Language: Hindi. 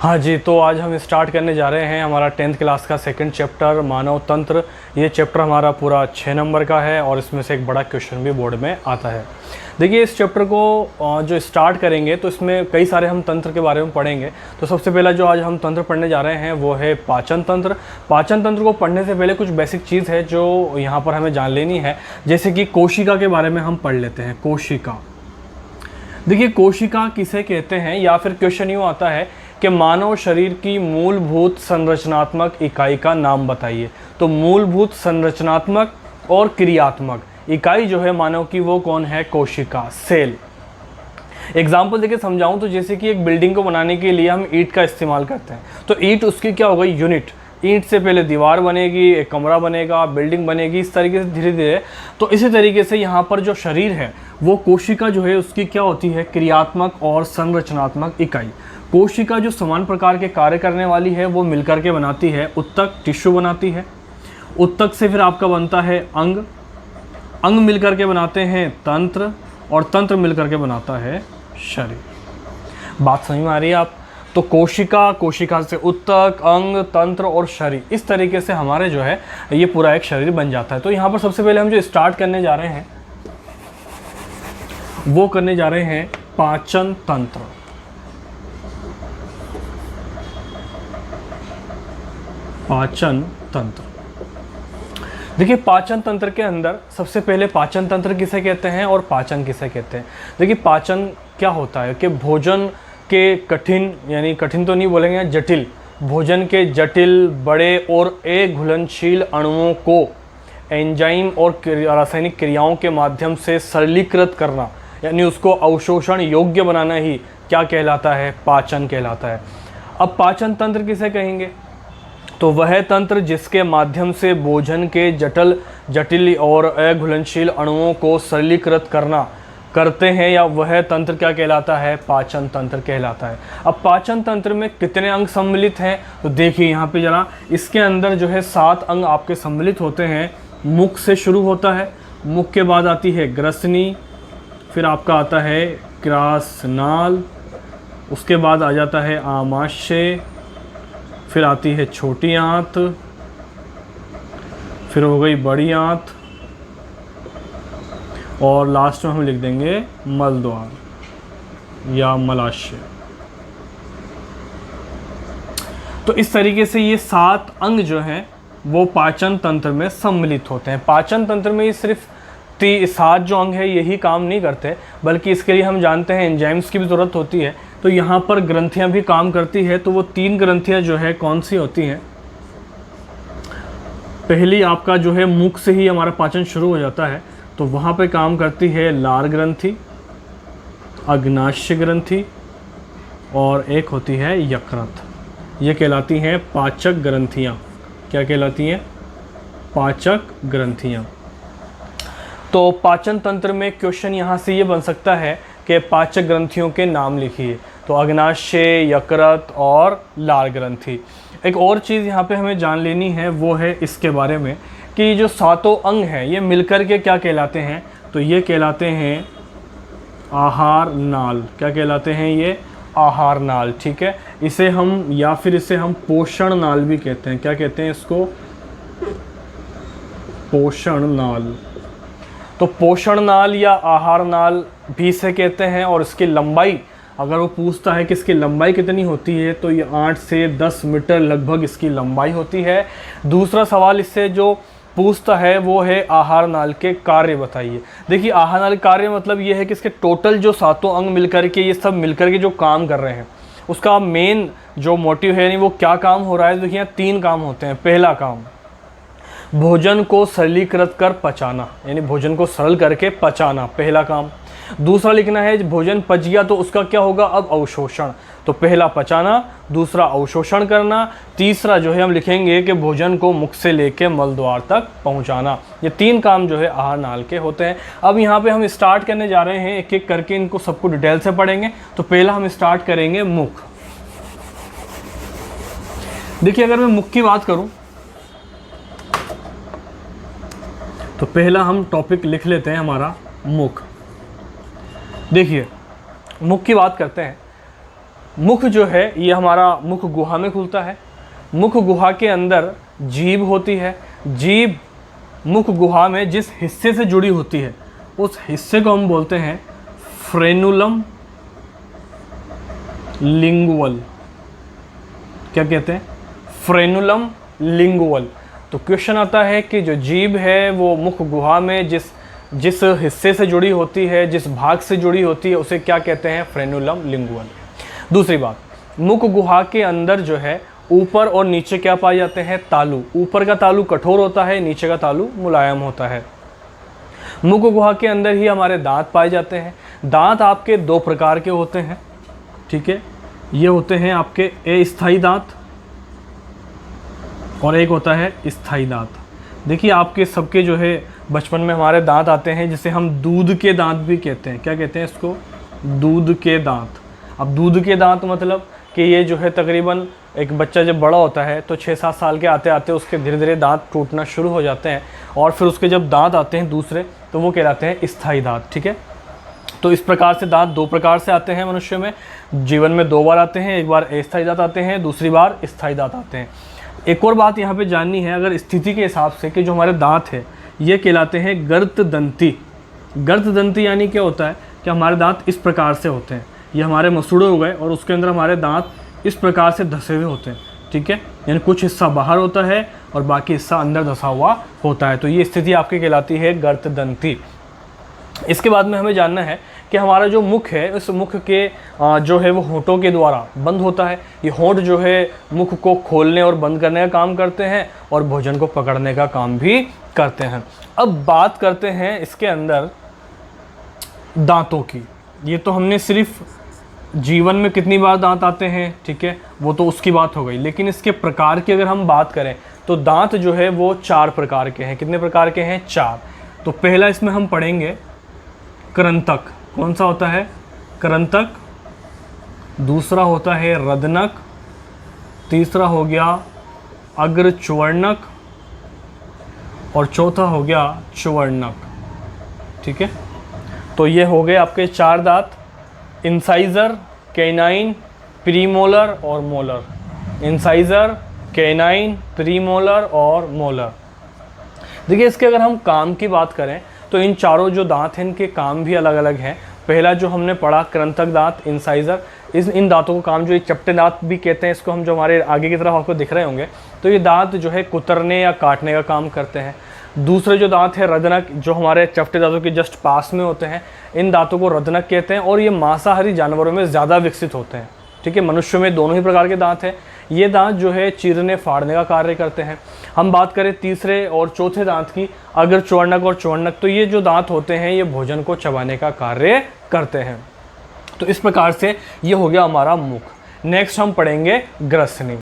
हाँ जी, तो आज हम स्टार्ट करने जा रहे हैं हमारा 10th क्लास का सेकंड चैप्टर मानव तंत्र। ये चैप्टर हमारा पूरा 6 नंबर का है और इसमें से एक बड़ा क्वेश्चन भी बोर्ड में आता है। देखिए, इस चैप्टर को जो स्टार्ट करेंगे तो इसमें कई सारे हम तंत्र के बारे में पढ़ेंगे। तो सबसे पहला जो आज हम तंत्र पढ़ने जा रहे हैं वो है पाचन तंत्र। पाचन तंत्र को पढ़ने से पहले कुछ बेसिक चीज़ है जो यहाँ पर हमें जान लेनी है, जैसे कि कोशिका के बारे में हम पढ़ लेते हैं। कोशिका, देखिए कोशिका किसे कहते हैं, या फिर क्वेश्चन यूँ आता है कि मानव शरीर की मूलभूत संरचनात्मक इकाई का नाम बताइए। तो मूलभूत संरचनात्मक और क्रियात्मक इकाई जो है मानव की वो कौन है? कोशिका, सेल। एग्जाम्पल देके समझाऊं तो जैसे कि एक बिल्डिंग को बनाने के लिए हम ईंट का इस्तेमाल करते हैं, तो ईंट उसकी क्या हो गई? यूनिट। ईंट से पहले दीवार बनेगी, एक कमरा बनेगा, बिल्डिंग बनेगी, इस तरीके से धीरे धीरे। तो इसी तरीके से यहाँ पर जो शरीर है वो कोशिका जो है उसकी क्या होती है? क्रियात्मक और संरचनात्मक इकाई। कोशिका जो समान प्रकार के कार्य करने वाली है वो मिलकर के बनाती है उत्तक, टिश्यू बनाती है। उत्तक से फिर आपका बनता है अंग, अंग मिलकर के बनाते हैं तंत्र, और तंत्र मिलकर के बनाता है शरीर। बात समझ में आ रही है आप? तो कोशिका, कोशिका से उत्तक, अंग, तंत्र और शरीर, इस तरीके से हमारे जो है ये पूरा एक शरीर बन जाता है। तो यहाँ पर सबसे पहले हम जो स्टार्ट करने जा रहे हैं वो करने जा रहे हैं पाचन तंत्र। पाचन तंत्र, देखिए पाचन तंत्र के अंदर सबसे पहले पाचन तंत्र किसे कहते हैं और पाचन किसे कहते हैं। देखिए पाचन क्या होता है कि भोजन के कठिन, यानी कठिन तो नहीं बोलेंगे, जटिल, भोजन के जटिल, बड़े और अघुलनशील अणुओं को एंजाइम और रासायनिक क्रियाओं के माध्यम से सरलीकृत करना, यानी उसको अवशोषण योग्य बनाना ही क्या कहलाता है? पाचन कहलाता है। अब पाचन तंत्र किसे कहेंगे? तो वह तंत्र जिसके माध्यम से भोजन के जटिल और अघुलनशील अणुओं को सरलीकृत करते हैं, या वह तंत्र क्या कहलाता है? पाचन तंत्र कहलाता है। अब पाचन तंत्र में कितने अंग सम्मिलित हैं? तो देखिए यहाँ पे जरा, इसके अंदर जो है 7 अंग आपके सम्मिलित होते हैं। मुख से शुरू होता है, मुख के बाद आती है ग्रसनी, फिर आपका आता है ग्रासनाल, उसके बाद आ जाता है आमाशय, फिर आती है छोटी आंत, फिर हो गई बड़ी आंत, और लास्ट में हम लिख देंगे मलद्वार या मलाशय। तो इस तरीके से ये 7 अंग जो हैं वो पाचन तंत्र में सम्मिलित होते हैं। पाचन तंत्र में ये सिर्फ 7 जो अंग है यही काम नहीं करते, बल्कि इसके लिए हम जानते हैं एंजाइम्स की भी ज़रूरत होती है। तो यहाँ पर ग्रंथियाँ भी काम करती है। तो वो 3 ग्रंथियाँ जो है कौन सी होती हैं? पहली आपका जो है मुख से ही हमारा पाचन शुरू हो जाता है, तो वहाँ पे काम करती है लार ग्रंथि, अग्नाशय ग्रंथि, और एक होती है यकृत। ये कहलाती हैं पाचक ग्रंथियाँ। क्या कहलाती हैं? पाचक ग्रंथियाँ। तो पाचन तंत्र में क्वेश्चन यहाँ से ये बन सकता है कि पाचक ग्रंथियों के नाम लिखिए। तो अग्नाशय, यकृत और लार ग्रंथि। एक और चीज़ यहाँ पे हमें जान लेनी है वो है इसके बारे में कि जो 7 अंग हैं ये मिलकर के क्या कहलाते हैं? तो ये कहलाते हैं आहार नाल। क्या कहलाते हैं ये? आहार नाल। ठीक है, इसे हम या फिर इसे हम पोषण नाल भी कहते हैं। क्या कहते हैं इसको? पोषण नाल। तो पोषण नाल या आहार नाल भी इसे कहते हैं। और इसकी लंबाई, अगर वो पूछता है कि इसकी लंबाई कितनी होती है, तो ये 8 से 10 मीटर लगभग इसकी लंबाई होती है। दूसरा सवाल इससे जो पूछता है वो है आहार नाल के कार्य बताइए। देखिए आहार नाल कार्य मतलब ये है कि इसके टोटल जो 7 अंग मिलकर के, ये सब मिलकर के जो काम कर रहे हैं, उसका मेन जो मोटिव है यानी वो क्या काम हो रहा है। देखिए यहाँ 3 काम होते हैं। पहला काम, भोजन को सरलीकृत कर पचाना, यानी भोजन को सरल करके पचाना, पहला काम। दूसरा लिखना है भोजन पच गया तो उसका क्या होगा? अब अवशोषण। तो पहला पचाना, दूसरा अवशोषण करना, तीसरा जो है हम लिखेंगे कि भोजन को मुख से लेके मलद्वार तक पहुंचाना। ये 3 काम जो है आहार नाल के होते हैं। अब यहाँ पे हम स्टार्ट करने जा रहे हैं, एक एक करके इनको सबको डिटेल से पढ़ेंगे। तो पहला हम स्टार्ट करेंगे मुख। देखिए अगर मैं मुख की बात करूं तो पहला हम टॉपिक लिख लेते हैं हमारा मुख। देखिए मुख की बात करते हैं मुख जो है ये हमारा मुख गुहा में खुलता है। मुख गुहा के अंदर जीभ होती है। जीभ मुख गुहा में जिस हिस्से से जुड़ी होती है उस हिस्से को हम बोलते हैं फ्रेनुलम लिंगुअल। क्या कहते हैं? Frenulum lingual. तो क्वेश्चन आता है कि जो जीभ है वो मुख गुहा में जिस हिस्से से जुड़ी होती है, जिस भाग से जुड़ी होती है, उसे क्या कहते हैं? Frenulum lingual. दूसरी बात, मुख गुहा के अंदर जो है ऊपर और नीचे क्या पाए जाते हैं? तालु। ऊपर का तालु कठोर होता है, नीचे का तालु मुलायम होता है। मुख गुहा के अंदर ही हमारे दांत पाए जाते हैं। दांत आपके दो प्रकार के होते हैं, ठीक है। ये होते हैं आपके अस्थायी दांत और एक होता है स्थायी दांत। देखिए आपके सबके जो है बचपन में हमारे दांत आते हैं जिसे हम दूध के दांत भी कहते हैं। क्या कहते हैं इसको? दूध के दांत। अब दूध के दांत मतलब कि ये जो है तकरीबन एक बच्चा जब बड़ा होता है तो 6-7 साल के आते आते उसके धीरे धीरे दांत टूटना शुरू हो जाते हैं और फिर उसके जब दांत आते हैं दूसरे तो वो कहलाते हैं स्थायी दांत, ठीक है। तो इस प्रकार से दांत दो प्रकार से आते हैं मनुष्य में, जीवन में 2 बार आते हैं। एक बार अस्थायी दांत आते हैं, दूसरी बार स्थायी दांत आते हैं। एक और बात यहाँ पे जाननी है अगर स्थिति के हिसाब से कि जो हमारे दांत है ये कहलाते हैं गर्तदंती। गर्तदंती यानी क्या होता है कि हमारे दांत इस प्रकार से होते हैं, ये हमारे मसूड़े हो गए और उसके अंदर हमारे दांत इस प्रकार से धसे हुए होते हैं, ठीक है। यानी कुछ हिस्सा बाहर होता है और बाकी हिस्सा अंदर धसा हुआ होता है। तो ये स्थिति आपकी कहलाती है गर्तदंती। इसके बाद में हमें जानना है कि हमारा जो मुख है उस मुख के जो है वो होंठों के द्वारा बंद होता है। ये होंठ जो है मुख को खोलने और बंद करने का काम करते हैं और भोजन को पकड़ने का काम भी करते हैं। अब बात करते हैं इसके अंदर दांतों की। ये तो हमने सिर्फ जीवन में कितनी बार दांत आते हैं, ठीक है, वो तो उसकी बात हो गई। लेकिन इसके प्रकार की अगर हम बात करें तो दांत जो है वो 4 प्रकार के हैं। कितने प्रकार के हैं? 4। तो पहला इसमें हम पढ़ेंगे कृंतक। कौन सा होता है? कृंतक। दूसरा होता है रदनक। तीसरा हो गया अग्रच्वर्णक और चौथा हो गया च्वर्णक, ठीक है। तो ये हो गए आपके 4 दांत, इंसाइजर, कैनाइन, प्रीमोलर और मोलर। इंसाइजर, कैनाइन, प्रीमोलर और मोलर। देखिए इसके अगर हम काम की बात करें तो इन चारों जो दांत हैं इनके काम भी अलग अलग हैं। पहला जो हमने पढ़ा कृंतक दांत, इंसाइजर, इन दांतों को काम जो ये चपटे दांत भी कहते हैं, इसको हम जो हमारे आगे की तरफ आपको दिख रहे होंगे, तो ये दांत जो है कुतरने या काटने का काम करते हैं। दूसरे जो दांत है रदनक, जो हमारे चपटे दांतों के जस्ट पास में होते हैं, इन दांतों को रदनक कहते हैं और ये मांसाहारी जानवरों में ज़्यादा विकसित होते हैं, ठीक है। मनुष्य में दोनों ही प्रकार के दांत हैं। ये दांत जो है चीरने फाड़ने का कार्य करते हैं। हम बात करें तीसरे और चौथे दांत की, अगर च्वर्णक और च्वर्णक, तो ये जो दांत होते हैं ये भोजन को चबाने का कार्य करते हैं। तो इस प्रकार से ये हो गया हमारा मुख। नेक्स्ट हम पढ़ेंगे ग्रसनी।